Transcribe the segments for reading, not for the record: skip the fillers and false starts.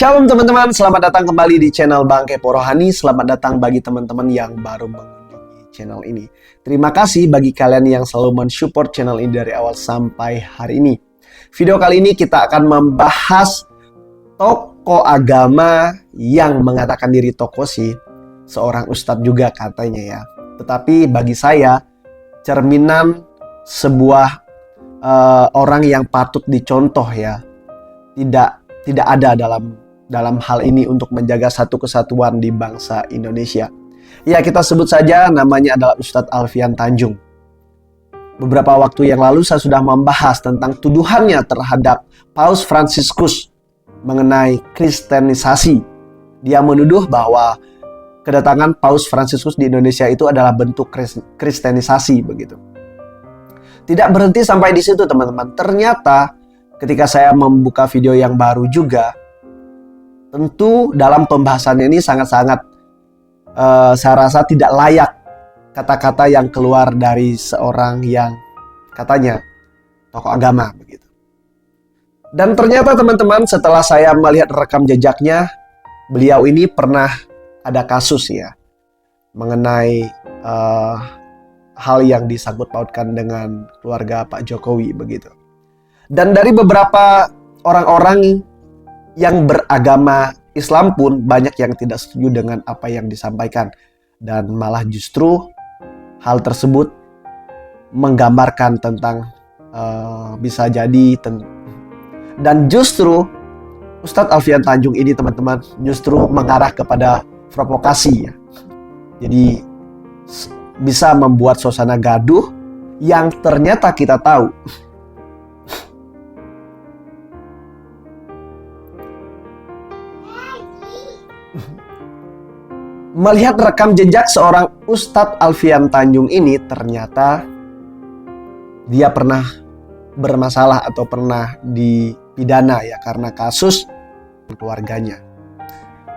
Shalom teman-teman, selamat datang kembali di channel Bang Kepo Rohani. Selamat datang bagi teman-teman yang baru mengunjungi channel ini. Terima kasih bagi kalian yang selalu mensupport channel ini dari awal sampai hari ini. Video kali ini kita akan membahas tokoh agama yang mengatakan diri tokoh sih, seorang ustadz juga katanya ya. Tetapi bagi saya, cerminan sebuah orang yang patut dicontoh ya. Tidak ada dalam hal ini untuk menjaga satu kesatuan di bangsa Indonesia. Ya, kita sebut saja namanya adalah Ustadz Alfian Tanjung. Beberapa waktu yang lalu saya sudah membahas tentang tuduhannya terhadap Paus Fransiskus mengenai kristenisasi. Dia menuduh bahwa kedatangan Paus Fransiskus di Indonesia itu adalah bentuk kristenisasi begitu. Tidak berhenti sampai di situ teman-teman. Ternyata ketika saya membuka video yang baru juga, tentu dalam pembahasannya ini sangat-sangat saya rasa tidak layak kata-kata yang keluar dari seorang yang katanya tokoh agama begitu. Dan ternyata teman-teman, setelah saya melihat rekam jejaknya, beliau ini pernah ada kasus ya mengenai hal yang disangkut pautkan dengan keluarga Pak Jokowi begitu. Dan dari beberapa orang-orang yang beragama Islam pun banyak yang tidak setuju dengan apa yang disampaikan. Dan malah justru hal tersebut menggambarkan tentang bisa jadi dan justru Ustadz Alfian Tanjung ini teman-teman justru mengarah kepada provokasi ya. Jadi bisa membuat suasana gaduh yang ternyata kita tahu melihat rekam jejak seorang Ustadz Alfian Tanjung ini, ternyata dia pernah bermasalah atau pernah dipidana ya karena kasus keluarganya.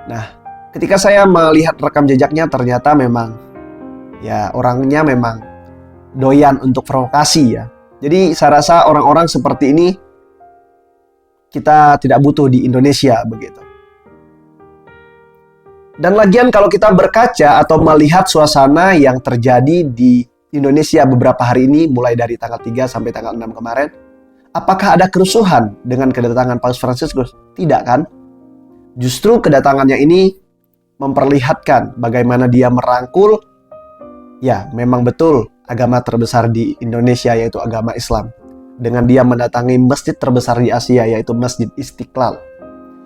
Nah, ketika saya melihat rekam jejaknya, ternyata memang ya orangnya memang doyan untuk provokasi ya. Jadi saya rasa orang-orang seperti ini kita tidak butuh di Indonesia begitu. Dan lagian kalau kita berkaca atau melihat suasana yang terjadi di Indonesia beberapa hari ini, mulai dari tanggal 3 sampai tanggal 6 kemarin, apakah ada kerusuhan dengan kedatangan Paus Fransiskus? Tidak kan? Justru kedatangannya ini memperlihatkan bagaimana dia merangkul, ya memang betul agama terbesar di Indonesia yaitu agama Islam. Dengan dia mendatangi masjid terbesar di Asia yaitu Masjid Istiqlal.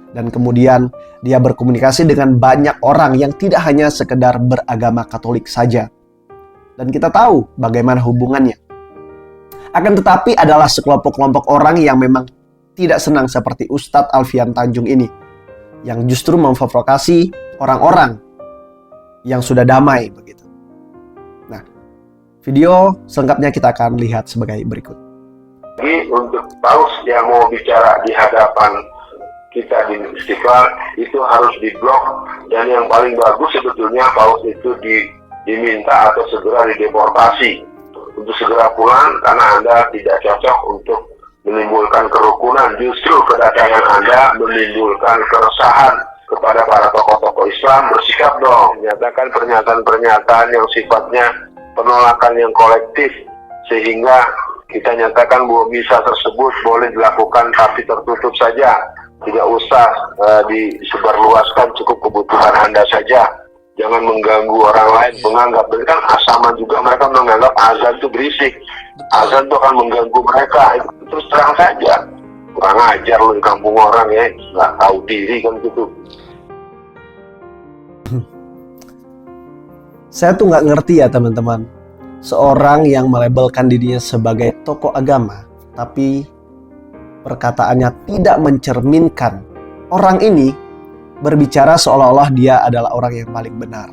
Dan kemudian dia berkomunikasi dengan banyak orang yang tidak hanya sekedar beragama Katolik saja. Dan kita tahu bagaimana hubungannya. Akan tetapi adalah sekelompok-kelompok orang yang memang tidak senang seperti Ustadz Alfian Tanjung ini. Yang justru memprovokasi orang-orang yang sudah damai begitu. Nah, video selengkapnya kita akan lihat sebagai berikut. Jadi untuk Paus yang mau bicara di hadapan kita di Istiqlal itu harus diblok, dan yang paling bagus sebetulnya Paus itu diminta atau segera dideportasi untuk segera pulang karena Anda tidak cocok untuk menimbulkan kerukunan. Justru kedatangan Anda menimbulkan keresahan kepada para tokoh-tokoh Islam. Bersikap dong, menyatakan pernyataan-pernyataan yang sifatnya penolakan yang kolektif, sehingga kita nyatakan bahwa misa tersebut boleh dilakukan tapi tertutup saja. Tidak usah disebarluaskan, cukup kebutuhan Anda saja. Jangan mengganggu orang lain, menganggap. Dan kan sama juga mereka menganggap azan itu berisik. Azan itu akan mengganggu mereka. Itu terus terang saja. Kurang ajar loh di kampung orang ya. Nggak tahu diri kan gitu. Saya tuh nggak ngerti ya teman-teman. Seorang yang melabelkan dirinya sebagai tokoh agama, tapi perkataannya tidak mencerminkan orang ini berbicara seolah-olah dia adalah orang yang paling benar.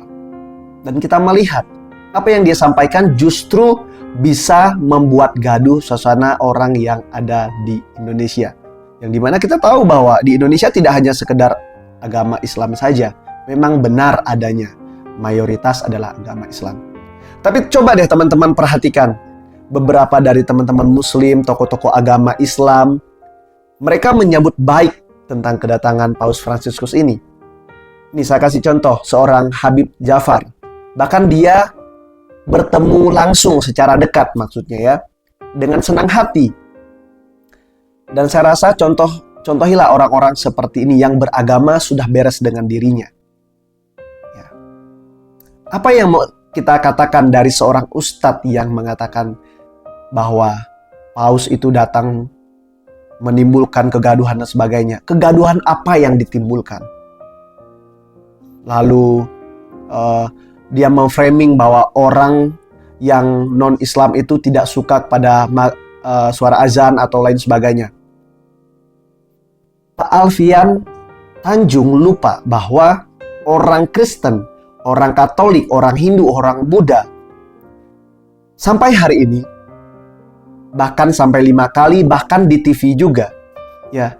Dan kita melihat apa yang dia sampaikan justru bisa membuat gaduh suasana orang yang ada di Indonesia. Yang dimana kita tahu bahwa di Indonesia tidak hanya sekedar agama Islam saja. Memang benar adanya, mayoritas adalah agama Islam. Tapi coba deh teman-teman perhatikan, beberapa dari teman-teman Muslim, tokoh-tokoh agama Islam, mereka menyambut baik tentang kedatangan Paus Fransiskus ini. Ini saya kasih contoh, seorang Habib Jafar. Bahkan dia bertemu langsung secara dekat maksudnya ya, dengan senang hati. Dan saya rasa contohilah orang-orang seperti ini yang beragama sudah beres dengan dirinya. Ya. Apa yang mau kita katakan dari seorang ustadz yang mengatakan bahwa Paus itu datang menimbulkan kegaduhan dan sebagainya? Kegaduhan apa yang ditimbulkan? Lalu dia memframing bahwa orang yang non-Islam itu tidak suka pada suara azan atau lain sebagainya. Pak Alfian Tanjung lupa bahwa orang Kristen, orang Katolik, orang Hindu, orang Buddha sampai hari ini, bahkan sampai 5 kali, bahkan di TV juga, ya,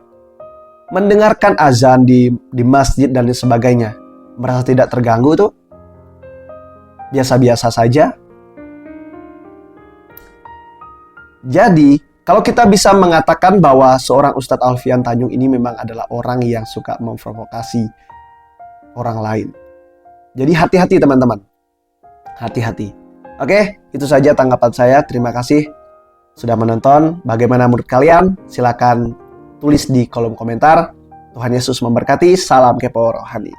mendengarkan azan di masjid dan sebagainya, merasa tidak terganggu tuh, biasa-biasa saja. Jadi, kalau kita bisa mengatakan bahwa seorang Ustadz Alfian Tanjung ini memang adalah orang yang suka memprovokasi orang lain. Jadi hati-hati teman-teman. Hati-hati. Oke, itu saja tanggapan saya. Terima kasih sudah menonton. Bagaimana menurut kalian? Silakan tulis di kolom komentar. Tuhan Yesus memberkati. Salam kepo rohani.